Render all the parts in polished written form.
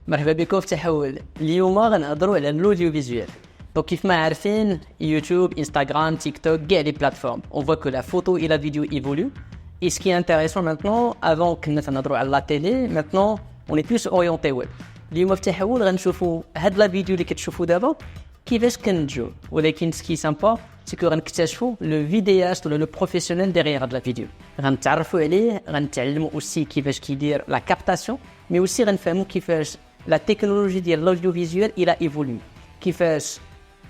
مرحبا بكم في تحول. اليوم غنهضروا على الاوديو فيزوال. دونك كيف ما عارفين يوتيوب انستغرام تيك توك كاع لي بلاتفورم on voit que la photo et la vidéo évoluent et ce qui est intéressant maintenant avant كنا تنهضروا على لا تيلي maintenant on est plus orienté web. اليوم في تحول غنشوفوا هاد لا فيديو اللي كتشوفوا دابا كيفاش كنتجو ولكن سكي سامبا سكو غنكتشفوا لو فيدياست ولا لو بروفيسيونيل ديغيغ هاد لا فيديو غنتعرفوا عليه غنتعلموا اوسي كيفاش كيدير لا كابتاسيون مي اوسي غنفهموا كيفاش لا تكنولوجي ديال الاوديو فيزوال الى ايفولوي كيفاش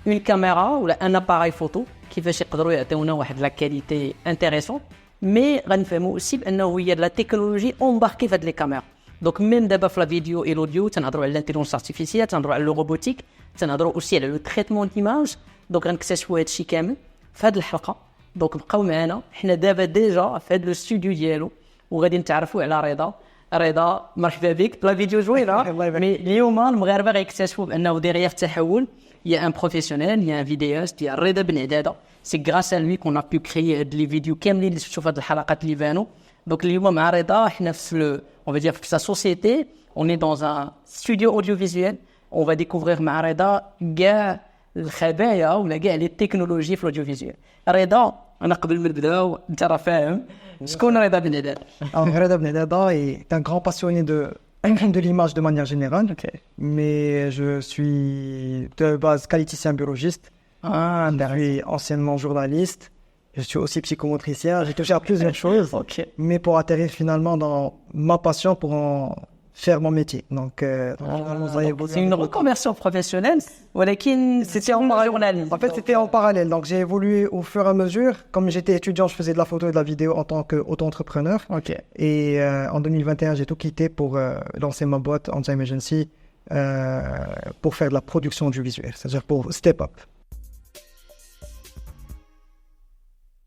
اون كاميرا ولا ان اباراي فوتو كيفاش يقدروا يعطيونا واحد لا كاليتي انتريسون مي غنفهموا اوسي بانه هي لا تكنولوجي امباركي في هاد لي كاميرا دونك ميم دابا في لا فيديو اي لوديو تنهضروا على الانتيليجنس ارتيفيسيال تنهضروا على لو روبوتيك تنهضروا اوسي على لو تريتمون ديماج دونك غنكتشفوا هادشي كامل في هاد الحلقه دونك بقاو معنا حنا دابا ديجا في هاد لو ستوديو ديالو وغادي نتعرفوا على رضا مرحبا بك لا فيديو زوينه مي اليوم المغاربه غيكتشفوا بانه ديغيغ التحول يا ان بروفيسيونيل يا ان فيديوست يا رضا بن عداده سي غراس ا لوي كون ا بو كريي هاد لي فيديو كاملين اللي شفتوا في هاد الحلقات اللي بانوا دونك اليوم مع رضا حنا في on va dire que sa société on est dans un studio audiovisuel on va découvrir مع رضا كاع الخبايا ولا كاع لي تكنولوجي في الاوديوفيزيوال. رضا انا قبل ما نبداو انت راه فاهم شكون رضا بن عداد؟ Reda Ben Haddad est un grand passionné de l'image de manière générale, mais je suis de base qualiticien biologiste, je suis anciennement journaliste, je suis aussi psychomotricien, j'ai touché à plusieurs choses, mais pour atterrir finalement dans ma passion pour en faire mon métier. Donc, c'est une reconversion professionnelle, c'était en parallèle. En fait, c'était en parallèle. Donc, j'ai évolué au fur et à mesure. Comme j'étais étudiant, je faisais de la photo et de la vidéo en tant qu'auto-entrepreneur. Et en 2021, j'ai tout quitté pour lancer ma boîte Time Agency pour faire de la production audiovisuelle, c'est-à-dire pour step up.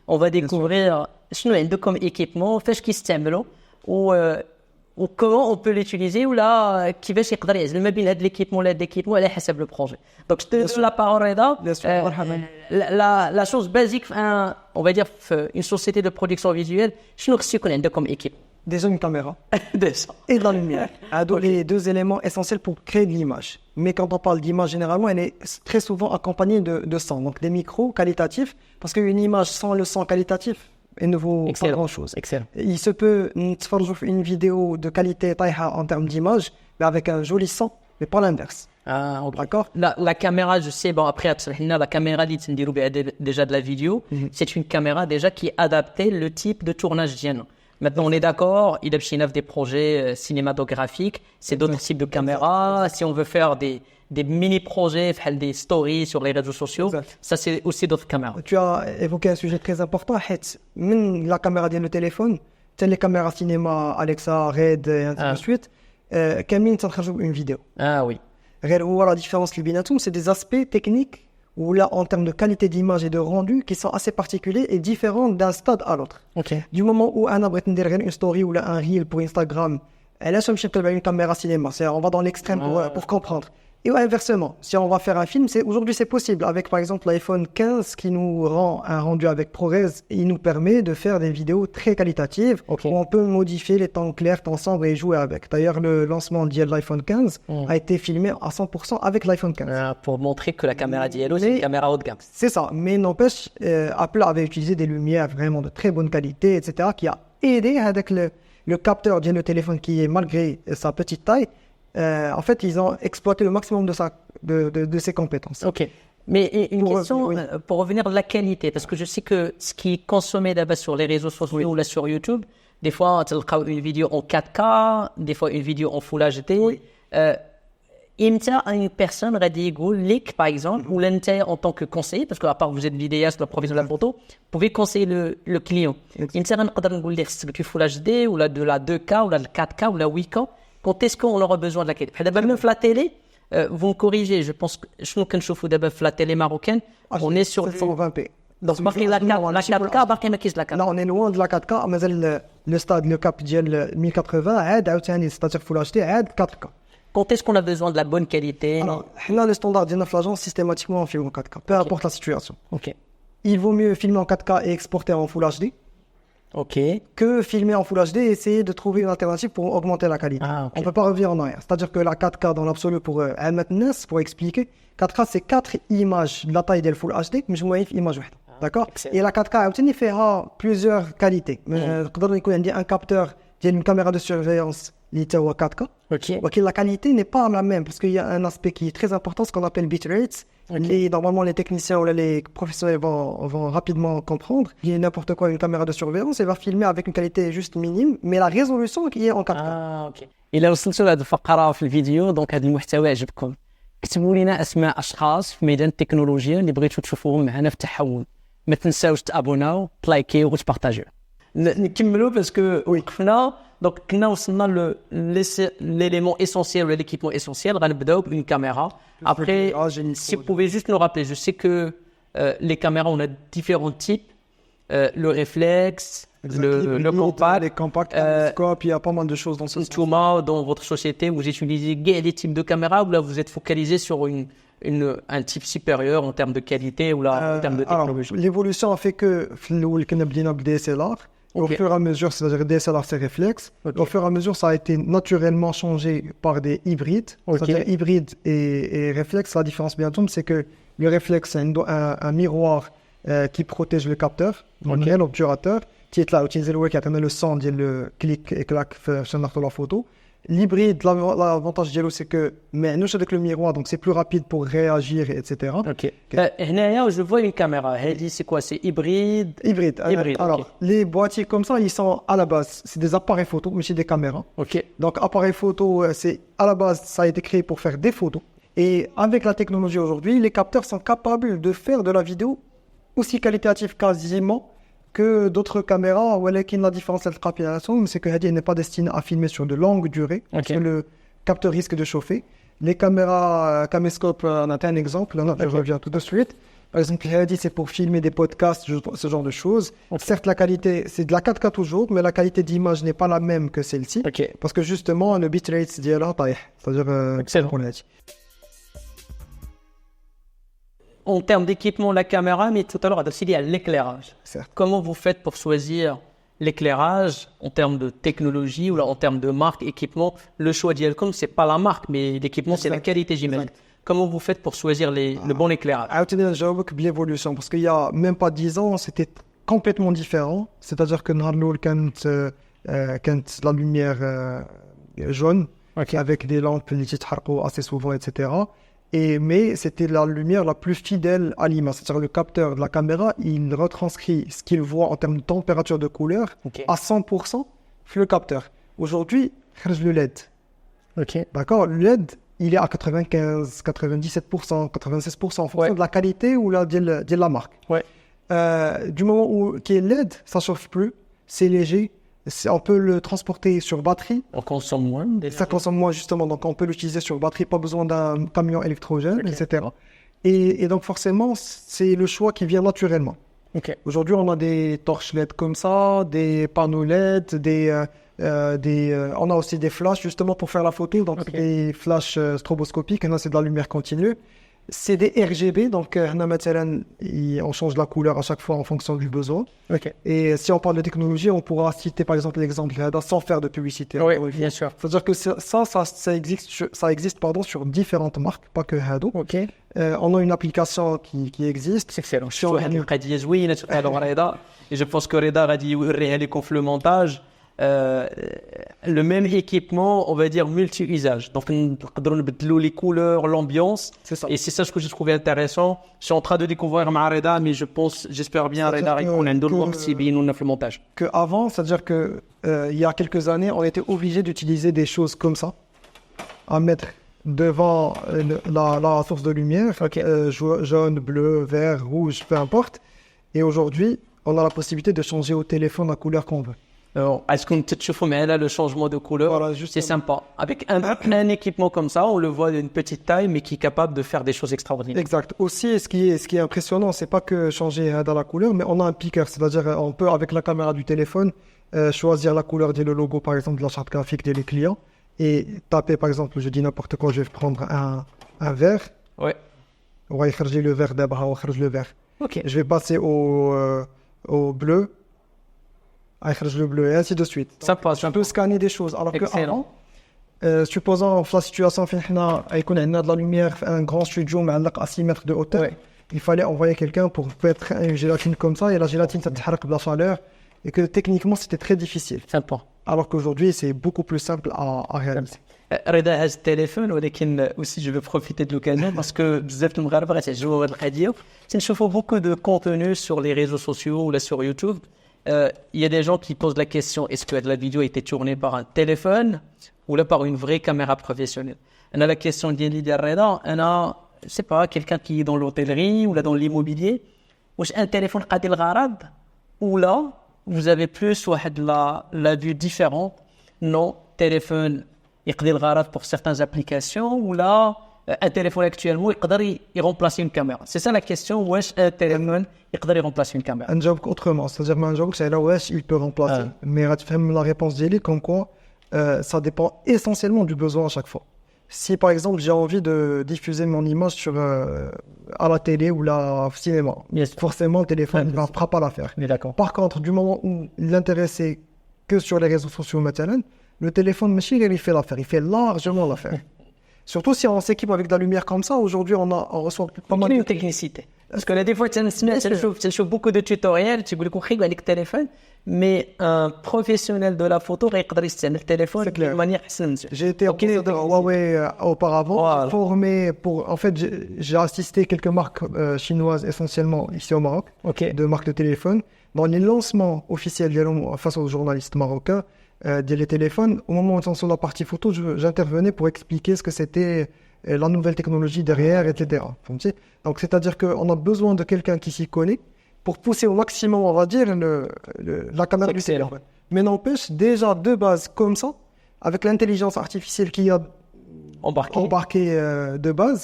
On va découvrir شنو عندكم comme équipement, فاش كيستعملوا و comment on peut l'utiliser ou là كيفاش يقدر يعزل ما بين هاد ليكيبمون ولا هاد ليكيبمون على حسب لو بروجي. Donc je te donne la parole Reda. La chose basique on va dire une société de production visuelle شنو خصو يكون عندكم équipe? Déjà une caméra Déjà. et de la lumière. Les deux éléments essentiels pour créer de l'image. Mais quand on parle d'image, généralement, elle est très souvent accompagnée de son. Donc des micros qualitatifs, parce qu'une image sans le son qualitatif, elle ne vaut pas grand-chose. Excellent. Il se peut une vidéo de qualité taïha en termes d'image, mais avec un joli son, mais pas l'inverse. Ah, okay. D'accord. La caméra, je sais, bon après, la caméra déjà de la vidéo, c'est une caméra déjà qui est adaptée le type de tournage d'Yen. Maintenant, on est d'accord, il y a des projets cinématographiques, c'est d'autres types de caméras. Si on veut faire des mini-projets, des stories sur les réseaux sociaux, ça c'est aussi d'autres caméras. Tu as évoqué un sujet très important, même la caméra de le téléphone, les caméras cinéma, Alexa, Red, et ainsi de suite, Camille, ça une vidéo. Ah oui. La différence, c'est des aspects techniques où là, en termes de qualité d'image et de rendu, qui sont assez particuliers et différents d'un stade à l'autre. Du moment où on a une story ou un reel pour Instagram, elle a une caméra cinéma, on va dans l'extrême pour comprendre. Et inversement, si on va faire un film, aujourd'hui c'est possible. Avec par exemple l'iPhone 15 qui nous rend un rendu avec ProRes, il nous permet de faire des vidéos très qualitatives où on peut modifier les temps clairs, temps sombres et jouer avec. D'ailleurs, le lancement de l'iPhone 15 a été filmé à 100% avec l'iPhone 15. Pour montrer que la caméra d'Yellow, c'est une caméra haut de gamme. C'est ça, mais n'empêche, Apple avait utilisé des lumières vraiment de très bonne qualité, etc., qui a aidé avec le capteur du téléphone qui est malgré sa petite taille. En fait, ils ont exploité le maximum de ses compétences. Ok. Mais une question pour revenir de la qualité, parce que je sais que ce qui est consommé d'abord sur les réseaux sociaux ou là sur YouTube, des fois, tu as une vidéo en 4K, des fois une vidéo en Full HD. Imta une personne radiolik par exemple, ou l'intérêt en tant que conseiller, parce qu'à part vous êtes vidéaste, la professionnel de la photo, vous pouvez conseiller le client. Imta on dire que tu Full HD ou là de la 2K ou la 4K ou la 8K. Quand est-ce qu'on aura besoin de la qualité? Même la télé, vous me corrigez, je pense que je nous d'abord la télé marocaine, on est sur 720p. Donc la 4K, là on est loin de la 4K, mais le stade, le cap ديال 1080, c'est-à-dire Full HD, 4K. Quand est-ce qu'on a besoin de la bonne qualité? Alors, là le standard de l'agence, systématiquement on filme en 4K, peu importe la situation. Ok. Il vaut mieux filmer en 4K et exporter en Full HD. que filmer en Full HD et essayer de trouver une alternative pour augmenter la qualité. On ne peut pas revenir en arrière. C'est-à-dire que la 4K dans l'absolu pour expliquer, 4K c'est 4 images de la taille de Full HD, mais je me image. D'accord. Et la 4K il fait plusieurs qualités. Il y a un capteur, il y a une caméra de surveillance qui est 4K. La qualité n'est pas la même parce qu'il y a un aspect qui est très important, ce qu'on appelle bitrate. Normalement, les techniciens ou les professionnels vont rapidement comprendre. Il y a n'importe quoi, une caméra de surveillance, elle va filmer avec une qualité juste minime, mais la résolution qui est en 4K. إلا وصلتوا لهذه الفقرة في الفيديو دونك هذا المحتوى عجبكم كتبوا لنا أسماء أشخاص في ميدان التكنولوجيا اللي بغيتوا تشوفوهم معنا في التحول ما تنساوش تابوناو تلايكيو وتبارطاجيو نكملوا باسكو وقفنا دونك كنا وصلنا l'élément essentiel ou l'équipement essentiel غنبداو بune caméra après si vous pouvez juste nous rappeler je sais que les caméras on a différents types le réflexe le compact, les compacts, caméscope, il y a pas mal de choses dans ce sens. Thomas, dans votre société, vous utilisez les types de caméras ou là vous êtes focalisé sur un type supérieur en termes de qualité ou là en termes de technologie? L'évolution a fait que DSLR, au fur et à mesure, c'est-à-dire DSLR c'est réflexe, au fur et à mesure ça a été naturellement changé par des hybrides, c'est-à-dire hybride et réflexe. La différence bien sûr c'est que le réflexe c'est un miroir qui protège le capteur, l'obturateur. qui est là, utiliser le son, le clic et clac sur la photo. L'hybride, l'avantage de c'est que nous avec le miroir, donc c'est plus rapide pour réagir, etc. Là, je vois une caméra. C'est quoi? C'est hybride? Hybride. Alors, les boîtiers comme ça, ils sont à la base, c'est des appareils photo, mais c'est des caméras. Donc, appareil photo, c'est à la base, ça a été créé pour faire des photos. Et avec la technologie aujourd'hui, les capteurs sont capables de faire de la vidéo aussi qualitative quasiment que d'autres caméras. La différence entre la captation, c'est que n'est pas destiné à filmer sur de longues durées, parce que le capteur risque de chauffer. Les caméras caméscope, on a un exemple, je reviens tout de suite. Par exemple, c'est pour filmer des podcasts, ce genre de choses. Certes, la qualité, c'est de la 4K toujours, mais la qualité d'image n'est pas la même que celle-ci. Parce que justement, le bitrate, c'est-à-dire excellent. En termes d'équipement, la caméra, mais tout à l'heure, il y a l'éclairage. Comment vous faites pour choisir l'éclairage en termes de technologie ou en termes de marque, équipement? Le choix d'Yelcom, ce n'est pas la marque, mais l'équipement, c'est la qualité, j'imagine. Comment vous faites pour choisir le bon éclairage? L'évolution, parce qu'il n'y a même pas 10 ans, c'était complètement différent. C'est-à-dire que quand la lumière jaune, avec des lampes assez souvent, etc. Mais c'était la lumière la plus fidèle à l'image. C'est-à-dire le capteur de la caméra, il retranscrit ce qu'il voit en termes de température de couleur à 100% sur le capteur. Aujourd'hui, le LED. D'accord, le LED, il est à 95, 97%, 96% en fonction de la qualité ou de la marque. Du moment où qui est LED, ça ne chauffe plus, c'est léger. On peut le transporter sur batterie. On consomme moins. Ça consomme moins justement, donc on peut l'utiliser sur batterie, pas besoin d'un camion électrogène, etc. Et donc forcément, c'est le choix qui vient naturellement. Aujourd'hui, on a des torches LED comme ça, des panneaux LED, on a aussi des flashs justement pour faire la photo, donc des flashs stroboscopiques, c'est de la lumière continue. C'est des RGB, donc on change la couleur à chaque fois en fonction du besoin. Et si on parle de technologie, on pourra citer par exemple l'exemple sans faire de publicité. Oui, bien sûr. C'est-à-dire que ça existe sur différentes marques, pas que Hado. On a une application qui existe. C'est excellent. Et je pense que Reda a dit les conflementages. Le même équipement, on va dire multi-usage. Donc, les couleurs, l'ambiance. Et c'est ça ce que j'ai trouvé intéressant. Je suis en train de découvrir Reda, mais j'espère bien Reda qu'on a le montage. Avant, c'est-à-dire que il y a quelques années, on était obligé d'utiliser des choses comme ça, à mettre devant la source de lumière, jaune, bleu, vert, rouge, peu importe. Et aujourd'hui, on a la possibilité de changer au téléphone la couleur qu'on veut. Est-ce qu'on peut chauffer le changement de couleur? C'est sympa. Avec un équipement comme ça, on le voit d'une petite taille, mais qui est capable de faire des choses extraordinaires. Exact. Aussi, ce qui est impressionnant, c'est pas que changer dans la couleur, mais on a un picker, c'est-à-dire on peut avec la caméra du téléphone choisir la couleur du logo, par exemple de la charte graphique des clients, et taper, par exemple, je dis n'importe quoi, je vais prendre un vert. On va écrire le vert d'abord, on va le vert. Je vais passer au bleu. يخرج le bleu et ainsi de suite. Sympa, Tu peux scanner des choses. Alors Excellent. que avant, supposons la situation فين حنا يكون عندنا de la lumière في un grand studio معلق à 6 mètres de hauteur, Ouais. il fallait envoyer quelqu'un pour mettre une gélatine comme ça et la gélatine ça تتحرك de la chaleur et que techniquement c'était très difficile. Sympa. Alors qu'aujourd'hui c'est beaucoup plus simple à réaliser. Reda a ce téléphone, ولكن aussi je veux profiter de l'occasion parce que بزاف د المغاربه غتعجبوا هذه القضيه. تنشوفوا beaucoup de contenu sur les réseaux sociaux ou là sur YouTube. Il y a des gens qui posent la question, est-ce que la vidéo a été tournée par un téléphone ou là par une vraie caméra professionnelle? On a la question d'Yeli Reda, on a, je sais pas, quelqu'un qui est dans l'hôtellerie ou là dans l'immobilier, ou un téléphone قادر الغرض ou là vous avez plus la vue différente. Non, téléphone يقضي الغرض pour certaines applications ou là un téléphone actuellement يقدر remplacer une caméra. C'est ça la question, واش un téléphone يقدر remplacer une caméra. نجاوبك autrement, c'est-à-dire ما نجاوبكش على واش il peut remplacer, mais غتفهم la réponse ديالي comme quoi ça dépend essentiellement du besoin à chaque fois. Si par exemple j'ai envie de diffuser mon image sur à la télé ou là au cinéma, Yes. forcément le téléphone ne fera pas l'affaire. Mais d'accord. Par contre, du moment où l'intérêt c'est que sur les réseaux sociaux maintenant, le téléphone machine il fait l'affaire, il fait largement l'affaire. Surtout si on s'équipe avec de la lumière comme ça, aujourd'hui on reçoit pas mal de technicité. Parce que là, des fois, tu trouves beaucoup de tutoriels, tu veux qu'on avec le téléphone, mais un professionnel de la photo, il peut utiliser le téléphone de manière simple. J'ai été ambassadeur Huawei auparavant, voilà. Formé pour. En fait, j'ai assisté quelques marques chinoises essentiellement ici au Maroc, de marques de téléphone. Dans les lancements officiels face aux journalistes marocains, des téléphones, au moment où on est sur la partie photo, j'intervenais pour expliquer ce que c'était la nouvelle technologie derrière, etc. Donc, c'est-à-dire qu'on a besoin de quelqu'un qui s'y connaît pour pousser au maximum, on va dire, la caméra du téléphone. Mais n'empêche, déjà de base comme ça, avec l'intelligence artificielle qu'il y a embarquée de base,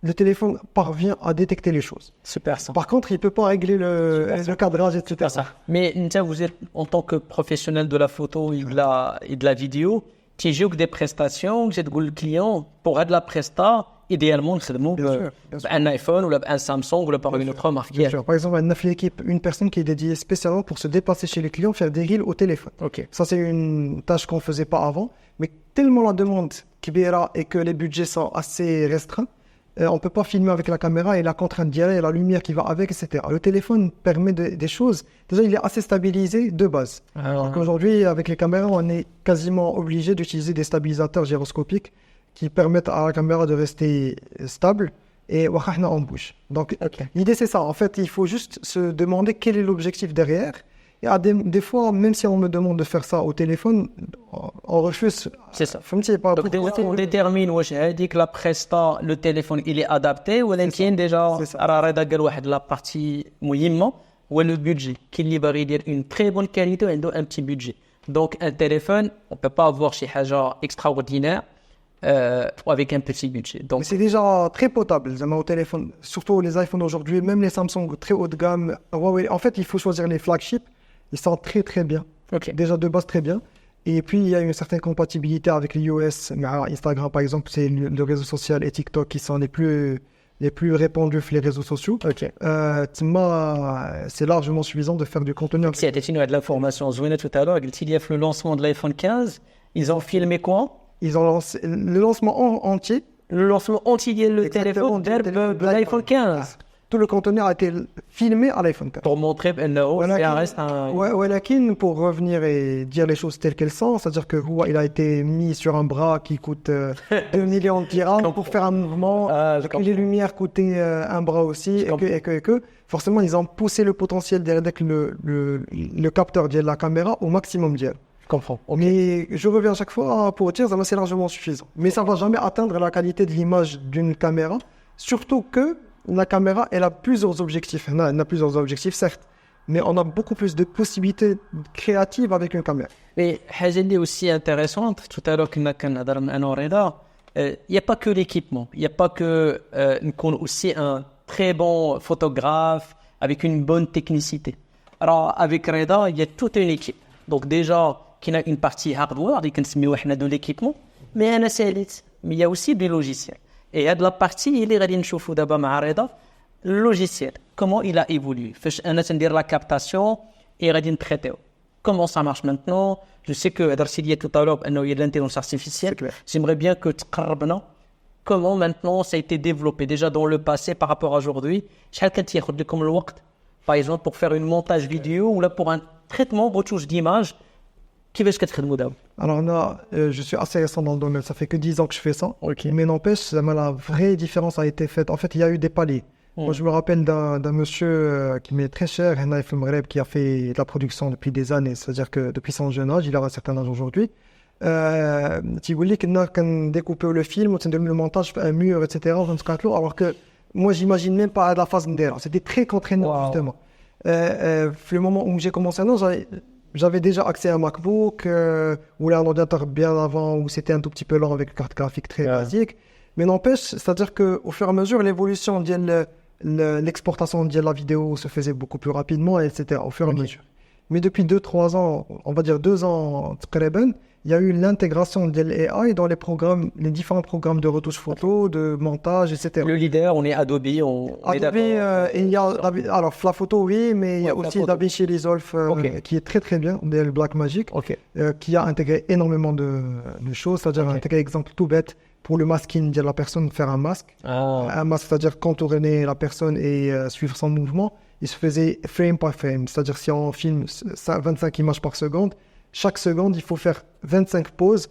le téléphone parvient à détecter les choses. Super ça. Par contre, il ne peut pas régler le cadrage, etc. Ça. Mais vous êtes, en tant que professionnel de la photo et de la vidéo, tu joues des prestations, vous êtes le client, pour être la presta, idéalement, c'est un iPhone ou un Samsung ou par une autre marque. Bien sûr. Par exemple, on a fait l'équipe, une personne qui est dédiée spécialement pour se déplacer chez les clients, faire des reels au téléphone. Ça, c'est une tâche qu'on ne faisait pas avant, mais tellement la demande kibera et que les budgets sont assez restreints, on ne peut pas filmer avec la caméra et la contrainte d'y aller, et la lumière qui va avec, etc. Le téléphone permet des choses. Déjà, il est assez stabilisé de base. Alors qu'aujourd'hui, avec les caméras, on est quasiment obligé d'utiliser des stabilisateurs gyroscopiques qui permettent à la caméra de rester stable et on bouge. Donc, l'idée, c'est ça. En fait, il faut juste se demander quel est l'objectif derrière. Et des fois, même si on me demande de faire ça au téléphone, on refuse. C'est ça. Donc, on détermine que la presta, le téléphone, il est adapté ou il déjà la partie moyennement ou le budget, qu'il libère une très bonne qualité ou un petit budget. Donc, un téléphone, on ne peut pas avoir chez Haja extraordinaire avec un petit budget. Donc, c'est déjà très potable au téléphone, surtout les iPhones aujourd'hui, même les Samsung très haut de gamme. En fait, il faut choisir les flagships. Ils sont très très bien. Déjà de base très bien. Et puis il y a une certaine compatibilité avec l'iOS. Instagram par exemple, c'est le réseau social et TikTok qui sont les plus répandus sur les réseaux sociaux. C'est largement suffisant de faire du contenu. Si tu as de l'information Zouina tout à l'heure, il y a le lancement de l'iPhone 15. Ils ont filmé quoi? Ils ont lancé le lancement entier. Le lancement entier le téléphone de l'iPhone 15. Tout le contenu a été filmé à l'iPhone 15. Pour montrer ça reste un... pour revenir et dire les choses telles qu'elles sont, c'est-à-dire que il a été mis sur un bras qui coûte 2 millions de dirhams pour faire un mouvement, que les lumières coûtaient un bras aussi, et que forcément ils ont poussé le potentiel derrière le capteur de la caméra au maximum d'elle. Je comprends. Mais je reviens à chaque fois pour dire que c'est largement suffisant. Mais ça ne va jamais atteindre la qualité de l'image d'une caméra, surtout que la caméra, elle a plusieurs objectifs. Elle a plusieurs objectifs, certes, mais on a beaucoup plus de possibilités créatives avec une caméra. Mais chose aussi intéressante, tout à l'heure, il n'y a pas que l'équipement. Il n'y a pas que aussi un très bon photographe avec une bonne technicité. Alors, avec Reda, il y a toute une équipe. Donc, déjà, il y a une partie hardware, de l'équipement, mais il y a aussi des logiciels. Et il y a de la partie, il est غادي نشوفوا دابا مع رضا le logiciel, comment il a évolué. فاش انا تندير la captation et غادي نتريتيو. comment ça marche maintenant. Je sais que Darcy dit tout à l'heure qu'il y a de l'intelligence artificielle. J'aimerais bien que tu parles comment maintenant ça a été développé déjà dans le passé par rapport à aujourd'hui. Comme le temps, par exemple, pour faire une montage vidéo ou là pour un traitement, retouche d'image. Qui veut-ce que tu fais? Alors là, je suis assez récent dans le domaine, ça fait que 10 ans que je fais ça. Mais n'empêche, la vraie différence a été faite. En fait, il y a eu des paliers. Moi, je me rappelle d'un monsieur qui m'est très cher, Hennaïf Mgreb, qui a fait de la production depuis des années. C'est-à-dire que depuis son jeune âge, il a un certain âge aujourd'hui. Tu voulais qu'il a découpé le film, le montage, un mur, etc. Alors que moi, j'imagine même pas la phase de c'était très contraignant, justement. Le moment où j'ai commencé, j'avais déjà accès à un MacBook ou un ordinateur bien avant où c'était un tout petit peu lent avec une carte graphique très basique. Mais n'empêche, c'est-à-dire qu'au fur et à mesure, l'évolution de l'exportation de la vidéo se faisait beaucoup plus rapidement, etc. au fur et à mesure. Mais depuis 2-3 ans, on va dire 2 ans, il y a eu l'intégration de l'AI dans les différents programmes de retouche photo, de montage, etc. Le leader, on est Adobe. Adobe, il y a, alors la photo, oui, mais il y a aussi DaVinci Resolve qui est très très bien, le Blackmagic, qui a intégré énormément de choses, c'est-à-dire intégrer, exemple tout bête, pour le masking de la personne, faire un masque. Un masque, c'est-à-dire contourner la personne et suivre son mouvement. Il se faisait frame par frame, c'est-à-dire si on filme 25 images par seconde, chaque seconde, il faut faire 25 pauses,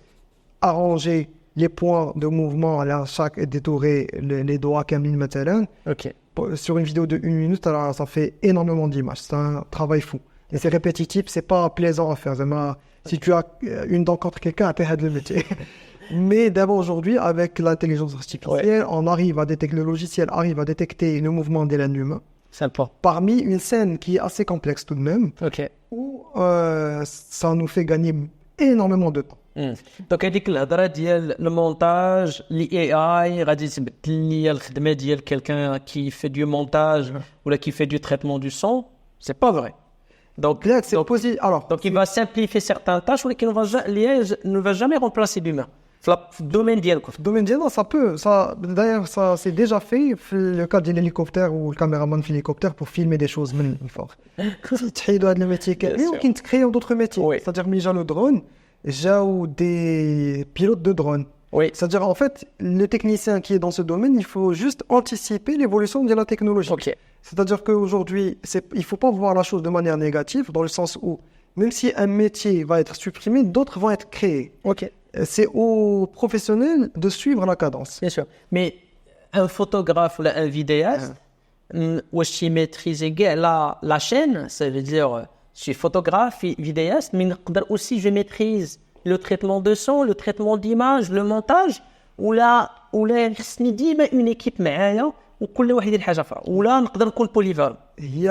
arranger les points de mouvement à chaque détourer les doigts Kamil Matalan. Sur une vidéo de 1 minute, alors, ça fait énormément d'images. C'est un travail fou. Et c'est répétitif, c'est pas plaisant à faire. Si tu as une dent contre quelqu'un, tu as le métier. Mais d'abord aujourd'hui, avec l'intelligence artificielle, le logiciel arrive à détecter le mouvement de l'être humain. Sympa. Parmi une scène qui est assez complexe tout de même, où ça nous fait gagner énormément de temps. Donc, le montage, l'AI, le quelqu'un qui fait du montage ou qui fait du traitement du son, c'est pas vrai. Donc, il va simplifier certaines tâches, mais l'AI ne va jamais remplacer l'humain. Le domaine d'IA, ça peut. D'ailleurs, ça c'est déjà fait. Le cas de l'hélicoptère ou le caméraman de l'hélicoptère pour filmer des choses fort. Tu as le métier. Mais on peut créer d'autres métiers. C'est-à-dire, déjà le drone, j'ai des pilotes de drone. C'est-à-dire, en fait, le technicien qui est dans ce domaine, il faut juste anticiper l'évolution de la technologie. C'est-à-dire qu'aujourd'hui, il ne faut pas voir la chose de manière négative, dans le sens où, même si un métier va être supprimé, d'autres vont être créés. C'est aux professionnels de suivre la cadence. Bien sûr. Mais un photographe ou un vidéaste, où je maîtrise la chaîne, ça veut dire, je suis photographe, vidéaste, mais aussi je maîtrise le traitement de son, le traitement d'image, le montage, ou là, une équipe معايا وكل واحد يدير حاجه اخرى ولا نقدر نكون polyvalent. Il y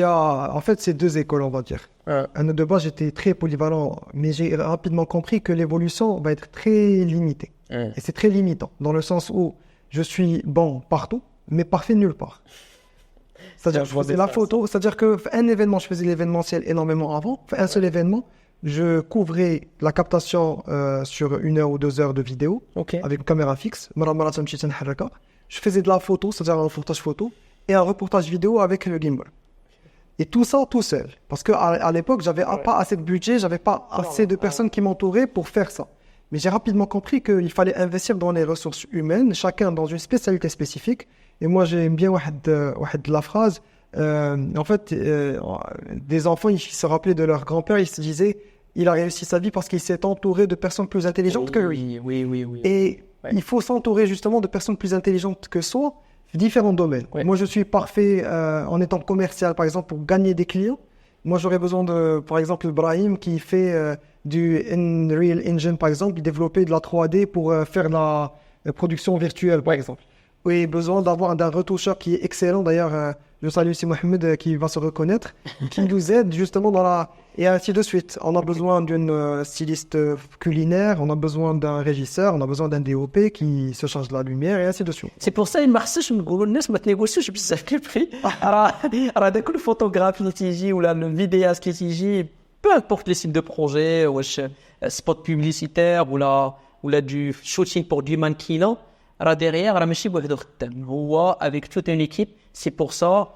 a en fait ces deux écoles, on va dire. De base, j'étais très polyvalent, mais j'ai rapidement compris que l'évolution va être très limitée. Et c'est très limitant, dans le sens où je suis bon partout, mais parfait nulle part. C'est-à-dire que je faisais la photo, c'est-à-dire qu'un événement, je faisais l'événementiel énormément avant, un seul événement, je couvrais la captation sur 1 heure ou 2 heures de vidéo, avec une caméra fixe. Je faisais de la photo, c'est-à-dire un reportage photo, et un reportage vidéo avec le gimbal. Et tout ça tout seul. Parce qu'à l'époque, j'avais pas assez de budget, j'avais pas assez de personnes qui m'entouraient pour faire ça. Mais j'ai rapidement compris qu'il fallait investir dans les ressources humaines, chacun dans une spécialité spécifique. Et moi, j'aime bien la phrase. En fait, des enfants, ils se rappelaient de leur grand-père, ils se disaient, il a réussi sa vie parce qu'il s'est entouré de personnes plus intelligentes que lui. Oui. Et il faut s'entourer justement de personnes plus intelligentes que soi, différents domaines. Moi, je suis parfait en étant commercial, par exemple, pour gagner des clients. Moi, j'aurais besoin de, par exemple, Brahim qui fait du Unreal Engine, par exemple, développer de la 3D pour faire la production virtuelle, par exemple. Oui, besoin d'un retoucheur qui est excellent. D'ailleurs, je salue aussi Mohamed qui va se reconnaître, qui nous aide justement et ainsi de suite. On a besoin d'une styliste culinaire, on a besoin d'un régisseur, on a besoin d'un DOP qui se charge de la lumière et ainsi de suite. C'est pour ça qu'il marche نقولوا الناس ما تنيغوسيوش بزاف في البري. راه داك الفوتوغراف اللي تيجي ولا الفيدياست اللي تيجي peu importe les types de projets, واش spot publicitaire ولا du shooting pour du mannequinat. Derrière, ماشي بوحدو خدام. هو avec toute une équipe. C'est pour ça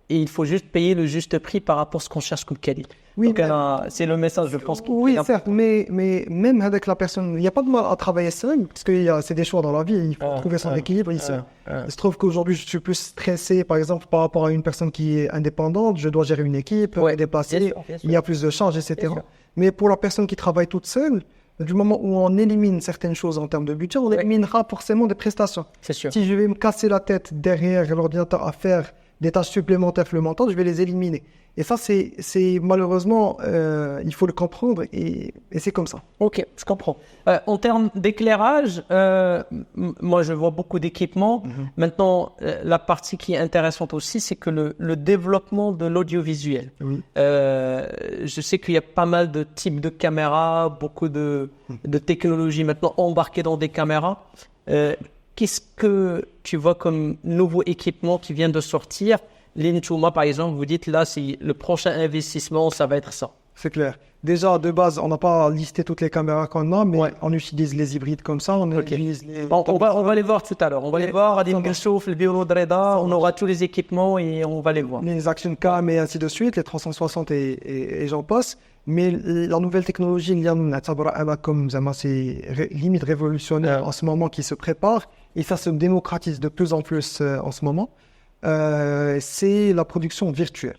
et il faut juste payer le juste prix par rapport à ce qu'on cherche comme qualité. Oui, donc c'est le message, je pense. Oui, certes, mais même avec la personne, il n'y a pas de mal à travailler seul, parce que c'est des choix dans la vie, il faut trouver son équilibre. Il se trouve qu'aujourd'hui, je suis plus stressé, par exemple, par rapport à une personne qui est indépendante, je dois gérer une équipe, déplacer, bien sûr. Il y a plus de charges, etc. Mais pour la personne qui travaille toute seule, du moment où on élimine certaines choses en termes de budget, on éliminera forcément des prestations. C'est sûr. Si je vais me casser la tête derrière l'ordinateur à faire des tâches supplémentaires fleumantes, je vais les éliminer. Et ça, c'est malheureusement, il faut le comprendre et c'est comme ça. Ok, je comprends. En termes d'éclairage, moi je vois beaucoup d'équipements. Maintenant, la partie qui est intéressante aussi, c'est que le développement de l'audiovisuel. Oui. Je sais qu'il y a pas mal de types de caméras, beaucoup de technologies maintenant embarquées dans des caméras. Qu'est-ce que tu vois comme nouveau équipement qui vient de sortir? L'Inchuma, par exemple, vous dites là, c'est le prochain investissement, ça va être ça. C'est clair. Déjà, de base, on n'a pas listé toutes les caméras qu'on a, mais on utilise les hybrides comme ça. On utilise les... on va les voir tout à l'heure. On va les voir, Adim Gelsouf, le Bureau de Reda, on aura tous les équipements et on va les voir. Les Action Cam et ainsi de suite, les 360 et j'en passe. Mais la nouvelle technologie, c'est limite révolutionnaire en ce moment qui se prépare et ça se démocratise de plus en plus en ce moment. C'est la production virtuelle.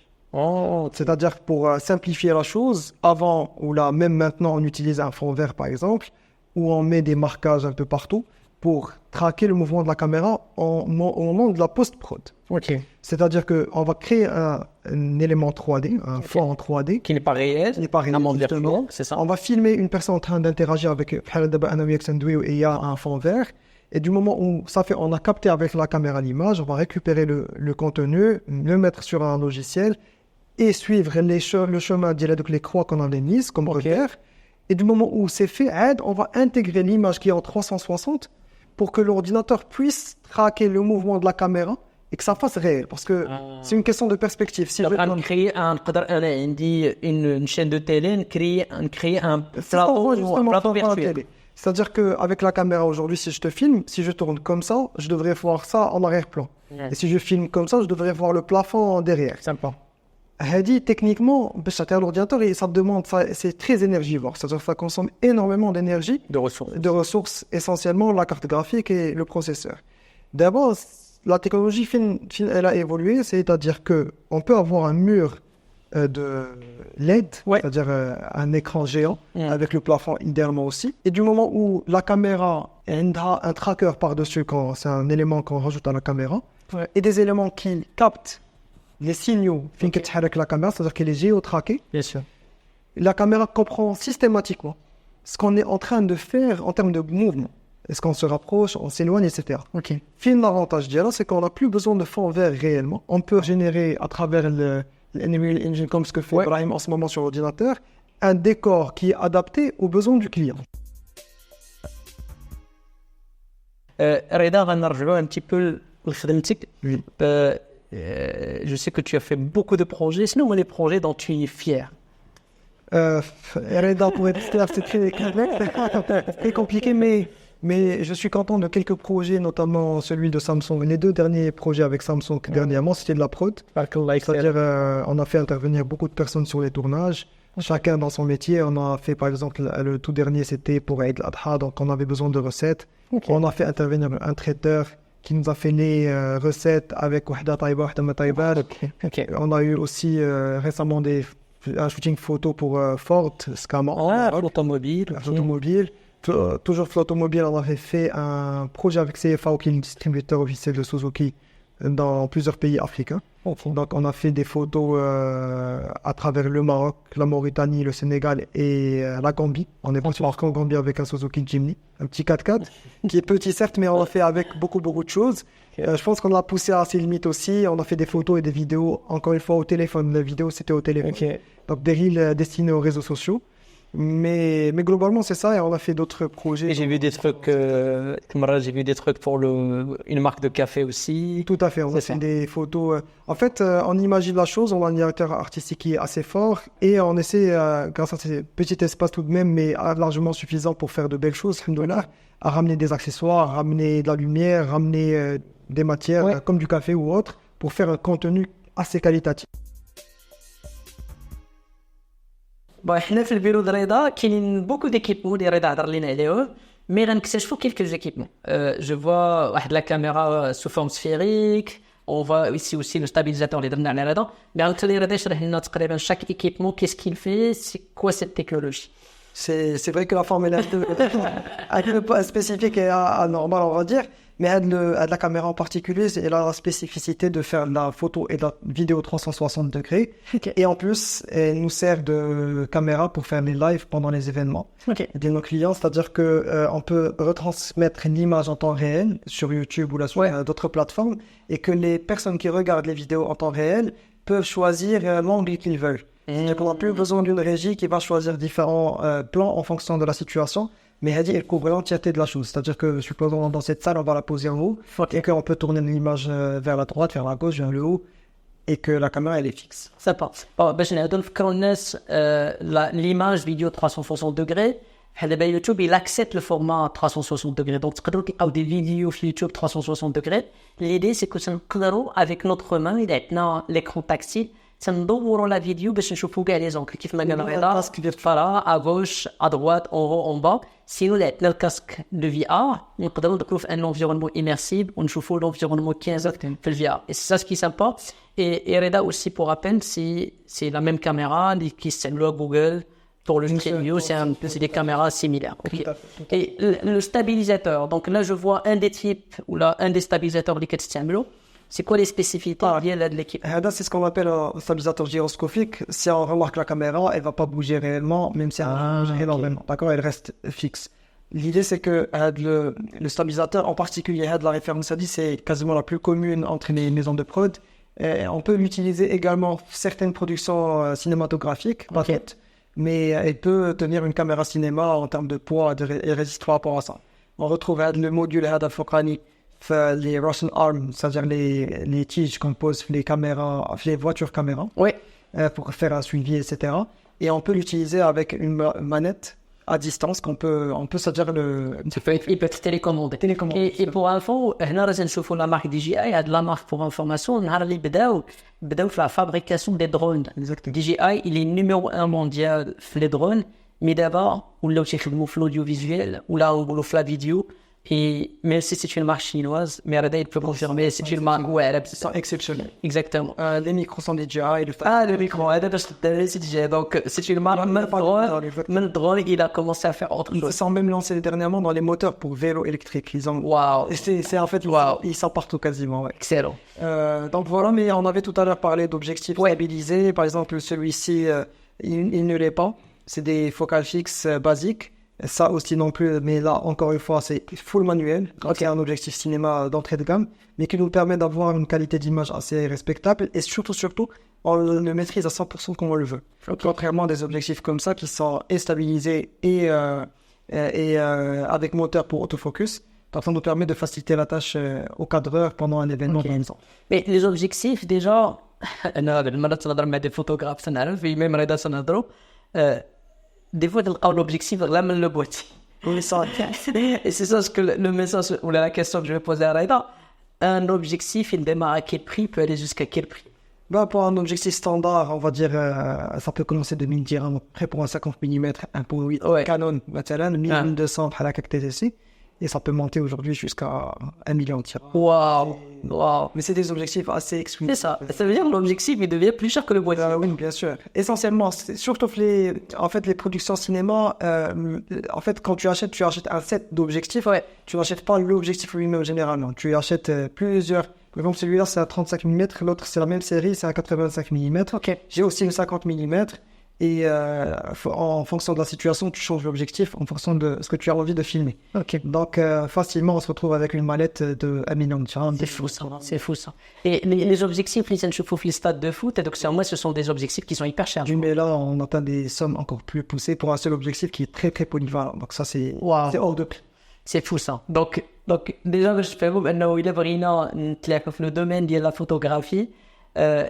C'est-à-dire pour simplifier la chose, avant ou là même maintenant on utilise un fond vert par exemple, où on met des marquages un peu partout pour traquer le mouvement de la caméra au moment de la post-prod. Okay. C'est-à-dire qu'on va créer un élément 3D, un fond en 3D. Qui n'est pas réel. Qui n'est pas réel, justement. C'est ça. On va filmer une personne en train d'interagir avec et il y a un fond vert. Et du moment où on a capté avec la caméra l'image, on va récupérer le contenu, le mettre sur un logiciel et suivre le chemin avec les croix qu'on a mises comme repère. Et du moment où c'est fait, on va intégrer l'image qui est en 360 pour que l'ordinateur puisse traquer le mouvement de la caméra et que ça fasse réel. Parce que c'est une question de perspective. Si créer une chaîne de télé, créer un plateau virtuel. C'est-à-dire qu'avec la caméra aujourd'hui, si je te filme, si je tourne comme ça, je devrais voir ça en arrière-plan. Et si je filme comme ça, je devrais voir le plafond derrière. Sympa. Techniquement, l'ordinateur, ça demande, c'est très énergivore. C'est-à-dire que ça consomme énormément d'énergie. De ressources, essentiellement la carte graphique et le processeur. D'abord, la technologie, elle a évolué. C'est-à-dire qu'on peut avoir un mur de LED, c'est-à-dire un écran géant avec le plafond idéalement aussi. Et du moment où la caméra a un tracker par-dessus, c'est un élément qu'on rajoute à la caméra, et des éléments qui captent les signaux avec la caméra, c'est-à-dire qu'elle est géotraquée. Bien sûr. La caméra comprend systématiquement ce qu'on est en train de faire en termes de mouvement. Est-ce qu'on se rapproche, on s'éloigne, etc. L'avantage d'IA, c'est qu'on n'a plus besoin de fond vert réellement. On peut générer à travers l'Unreal Engine, comme ce que fait Brahim en ce moment sur l'ordinateur, un décor qui est adapté aux besoins du client. Reda, on va rejoindre un petit peu le khademtik. Oui. Je sais que tu as fait beaucoup de projets. Sinon, les projets dont tu es fier. Reda, pour être clair, c'est très compliqué, mais je suis content de quelques projets, notamment celui de Samsung. Les 2 derniers projets avec Samsung dernièrement, c'était de la prod. C'est-à-dire, on a fait intervenir beaucoup de personnes sur les tournages, chacun dans son métier. On a fait, par exemple, le tout dernier, c'était pour Eid al-Adha, donc on avait besoin de recettes. On a fait intervenir un traiteur qui nous a fait les recettes avec Wahda Taiba, Wahda Mataiba. On a eu aussi récemment un shooting photo pour Ford, Scama. L'automobile. Toujours l'automobile, on avait fait un projet avec CFAO, qui est le distributeur officiel de Suzuki dans plusieurs pays africains. Donc on a fait des photos à travers le Maroc, la Mauritanie, le Sénégal et la Gambie. On est parti en Gambie avec un Suzuki Jimny, un petit 4x4 qui est petit certes, mais on l'a fait avec beaucoup de choses. Je pense qu'on l'a poussé à ses limites aussi. On a fait des photos et des vidéos, encore une fois au téléphone. La vidéo c'était au téléphone. Donc des reels destinés aux réseaux sociaux. Mais globalement, c'est ça, et on a fait d'autres projets. Et j'ai vu des trucs, pour une marque de café aussi. Tout à fait, on a fait des photos. En fait, on imagine la chose, on a un directeur artistique qui est assez fort, et on essaie, grâce à ces petits espaces tout de même, mais largement suffisant pour faire de belles choses, à ramener des accessoires, ramener de la lumière, ramener des matières comme du café ou autre, pour faire un contenu assez qualitatif. Bon, حنا في البيرو د رضا كاينين beaucoup d'équipements اللي رضا هضر لينا عليهم مي غنكتشفوا quelques équipements. Je vois واحد la caméra sous forme sphérique. On voit ici aussi le stabilisateur اللي درنا على رضا. Mais غنخلي رضا يشرح لنا تقريبا chaque équipement, qu'est-ce qu'il fait, c'est quoi cette technologie. C'est vrai que la forme est un peu spécifique et anormale, on va dire. Mais la caméra en particulier, elle a la spécificité de faire de la photo et de la vidéo 360 degrés. Okay. Et en plus, elle nous sert de caméra pour faire les lives pendant les événements de nos clients. C'est-à-dire qu'on peut retransmettre l'image en temps réel sur YouTube ou sur d'autres plateformes et que les personnes qui regardent les vidéos en temps réel peuvent choisir l'angle qu'ils veulent. C'est-à-dire qu'on n'a plus besoin d'une régie qui va choisir différents plans en fonction de la situation. Mais elle couvre l'entièreté de la chose. C'est-à-dire que, supposons dans cette salle, on va la poser en haut et qu'on peut tourner l'image vers la droite, vers la gauche, vers le haut et que la caméra, elle est fixe. Ça passe. Bon, باش نفكروا الناس l'image vidéo 360 degrés. دابا يوتيوب il accepte le format 360 degrés. Donc تقدروا تلقاو des vidéos في YouTube 360 degrés. L'idée c'est que نقدروا avec notre main إذا عندنا l'écran tactile تندوروا la vidéo باش نشوفوا كاع لي زونكل كيف ما قال رضا فلا à gauche à droite en haut en bas. Sinon عندنا الكاسك de VR نقدروا ندخلوا في un environnement immersif ونشوفوا l'environnement qui est في le VR. Et c'est ça ce qui est sympa. Et Reda aussi pour rappel c'est la même caméra qui c'est le Google pour le stream view, c'est des caméras similaires. Okay. Et le stabilisateur, donc là je vois un des types ou là un des stabilisateurs اللي كتستعملوا. C'est quoi les spécificités liées de l'équipe? C'est ce qu'on appelle un stabilisateur gyroscopique. Si on remarque la caméra, elle ne va pas bouger réellement, même si elle bouge énormément. D'accord, elle reste fixe. L'idée, c'est que le stabilisateur, en particulier la référence à dit, c'est quasiment la plus commune entre les maisons de prod. Et on peut l'utiliser également pour certaines productions cinématographiques, mais elle peut tenir une caméra cinéma en termes de poids et résiste par rapport à ça. On retrouve le module Hada Fokani. Les Russian Arms, c'est-à-dire les tiges qu'on pose les caméras, les voitures caméras, pour faire un suivi, etc. Et on peut l'utiliser avec une manette à distance on peut c'est-à-dire il peut être télécommandé. Et pour info, هنا راح نشوفوا la marque DJI. هاد la marque pour information نهار اللي بداو في la fabrication des drones. DJI il est numéro 1 mondial في les drones, mais d'abord ولاو تيخدموا في l'audiovisuel ولا في la vidéo. Et même si c'est une marque chinoise, mais Reda il peut confirmer, c'est une marque arabe. C'est exceptionnel. Exactement. Les micros sont DJI. Le micro, c'est DJI. Donc c'est une marque. Même drone, il a commencé à faire autre chose. Ils sont même lancés dernièrement dans les moteurs pour vélo électrique. Ils ont. Waouh. C'est en fait. Ils sont partout quasiment. Ouais. Excellent. Donc voilà, mais on avait tout à l'heure parlé d'objectifs stabilisés. Par exemple, celui-ci, il ne l'est pas. C'est des focales fixes basiques. Ça aussi non plus, mais là encore une fois c'est full manuel, donc c'est un objectif cinéma d'entrée de gamme, mais qui nous permet d'avoir une qualité d'image assez respectable et surtout on le maîtrise à 100% comme on le veut. Contrairement à des objectifs comme ça qui sont stabilisés et avec moteur pour autofocus, donc ça nous permet de faciliter la tâche au cadreur pendant un événement par exemple. Mais les objectifs déjà, أنا بالمرة تنهضر مع des photographes تنعرف في même رضا تنهضروا des fois تلقاو l'objectif là من le boîtier. Et c'est ça ce que le message ou la question que je vais poser à Reda. Un objectif, il démarre à quel prix, peut aller jusqu'à quel prix? Pour un objectif standard, on va dire, ça peut commencer de 1000 dirhams, après pour un 50 mm, un pour 8 Canon, 1200 à la TTC. Et ça peut monter aujourd'hui jusqu'à 1 million de dirhams. Waouh. Mais c'est des objectifs assez exclusifs. C'est ça. Ça veut dire que l'objectif, il devient plus cher que le boîtier. Oui, bien sûr. Essentiellement, surtout les productions cinéma, en fait, quand tu achètes un set d'objectifs. Tu n'achètes pas l'objectif lui-même généralement. Tu achètes plusieurs. Par exemple, celui-là, c'est un 35 mm. L'autre, c'est la même série, c'est un 85 mm. J'ai aussi une 50 mm. Et en fonction de la situation, tu changes l'objectif en fonction de ce que tu as envie de filmer. Donc facilement, on se retrouve avec une mallette de 1 million de dirhams. C'est fou ça. Et les objectifs, les stades de foot, donc moi, ce sont des objectifs qui sont hyper chers. Mais là, on atteint des sommes encore plus poussées pour un seul objectif qui est très très polyvalent. Donc ça, c'est hors de prix. C'est fou ça. Donc déjà, je fais vous, il est vraiment le domaine de la photographie.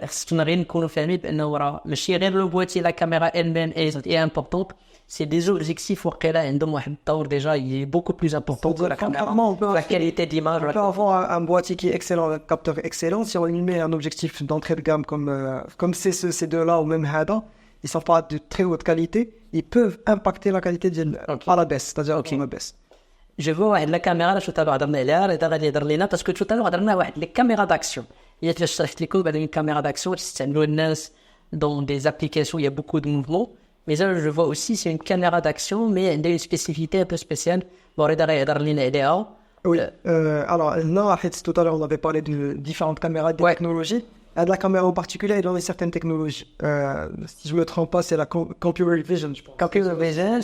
خصنا غير نكونوا فاهمين بانه راه ماشي غير لو بواتي لا كاميرا elle-même est importante. C'est des objectifs وقيلا عندهم واحد الدور déjà il est beaucoup plus important que la caméra. La qualité d'image. On peut avoir un boîtier qui est excellent, un capteur excellent. Si on lui met un objectif d'entrée de gamme comme ces deux-là ou même Hada, ils sont pas de très haute qualité. Ils peuvent impacter la qualité à la baisse, c'est-à-dire à la baisse. Je vois واحد la caméra là tout à l'heure هضرنا عليها هذا غادي يهضر لينا parce que tout à l'heure هضرنا واحد les caméras d'action. Il y a déjà شرحت لكم بعد une caméra d'action تستعملوا الناس dans des applications il y a beaucoup de mouvements. Mais ça, je vois aussi, c'est une caméra d'action, mais elle a une spécificité un peu spéciale. Bon, oui. Alors, là, tout à l'heure, on avait parlé de différentes caméras, de technologies. La caméra en particulier, elle a certaines technologies. Si je ne me trompe pas, c'est la computer vision, je pense. Computer vision,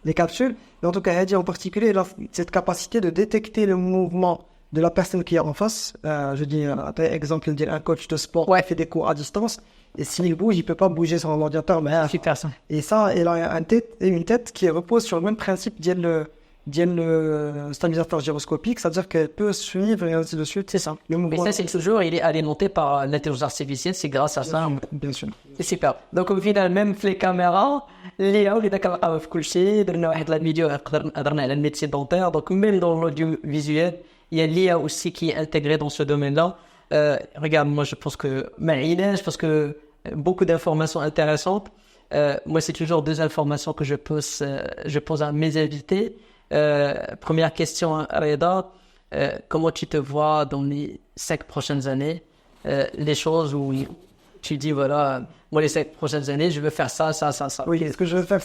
les capsules. Mais en tout cas, elle a en particulier cette capacité de détecter le mouvement de la personne qui est en face. Je dis, exemple, un coach de sport fait des cours à distance. Et s'il bouge, il ne peut pas bouger sur l'ordinateur. Mais, et ça, il a une tête qui repose sur le même principe le stabilisateur gyroscopique, c'est-à-dire qu'elle peut suivre et ainsi de suite. C'est ça. Le mouvement. Mais ça, c'est toujours, il est alimenté par l'intelligence artificielle, c'est grâce à ça. Bien sûr. C'est super. Donc au final, même les caméras, l'IA, il y a كل شيء. درنا واحد la vidéo, هضرنا على le métier dentaire. Donc même dans l'audiovisuel, il y a l'IA aussi qui est intégrée dans ce domaine-là. Regarde, moi je pense que je pense que beaucoup d'informations intéressantes. Moi, c'est toujours deux informations que je pose à mes invités. Première question, Reda, comment tu te vois dans les 5 prochaines années? Les choses où tu dis, voilà, moi les 5 prochaines années, je veux faire ça. Oui, ce que je veux faire,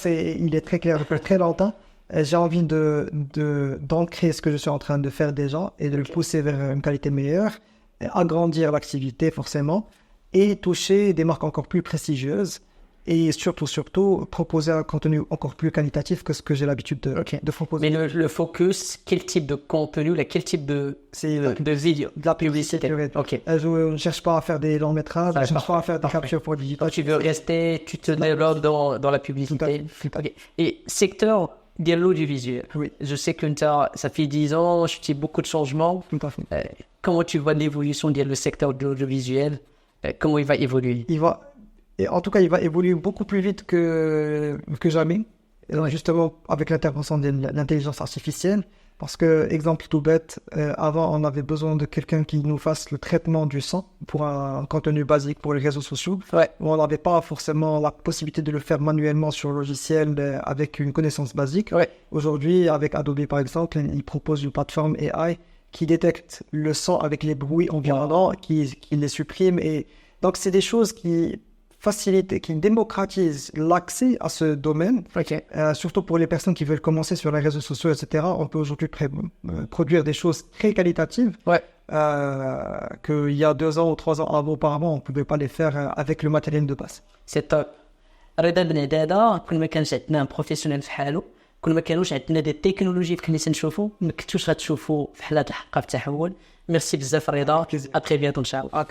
il est très clair depuis très longtemps. J'ai envie d'ancrer ce que je suis en train de faire déjà et de le pousser vers une qualité meilleure, agrandir l'activité forcément et toucher des marques encore plus prestigieuses et surtout proposer un contenu encore plus qualitatif que ce que j'ai l'habitude de proposer. Mais le focus, quel type de contenu, quel type de vidéo? De la publicité. Je ne cherche pas à faire des longs métrages, je ne cherche pas à faire des captures pour digital. Tu veux rester, tu te développes dans la publicité. Et secteur de l'audiovisuel. Oui. Je sais que ça fait 10 ans, je fais beaucoup de changements. Tout à fait. Comment tu vois l'évolution du secteur de l'audiovisuel? Comment il va évoluer? En tout cas, il va évoluer beaucoup plus vite que jamais. Et donc, justement, avec l'intervention de l'intelligence artificielle. Parce que, exemple tout bête, avant, on avait besoin de quelqu'un qui nous fasse le traitement du son pour un contenu basique pour les réseaux sociaux. Où on n'avait pas forcément la possibilité de le faire manuellement sur le logiciel avec une connaissance basique. Aujourd'hui, avec Adobe, par exemple, ils proposent une plateforme AI qui détecte le son avec les bruits environnants, qui les supprime. Et donc, c'est des choses qui facilitent, qui démocratisent l'accès à ce domaine, surtout pour les personnes qui veulent commencer sur les réseaux sociaux, etc. On peut aujourd'hui produire des choses très qualitatives qu'il y a 2 ans ou 3 ans auparavant, on ne pouvait pas les faire avec le matériel de base. C'est top. رضا بن عدادة كل ما كانش عندنا بروفيسيونيل في حاله كل ما كانوش عندنا دي تكنولوجي كنا نشوفوا ما كنتوش غتشوفوا في حالات الحقيقة في التحول. ميرسي بزاف رضا. ا تري بيانتو ان شاء الله.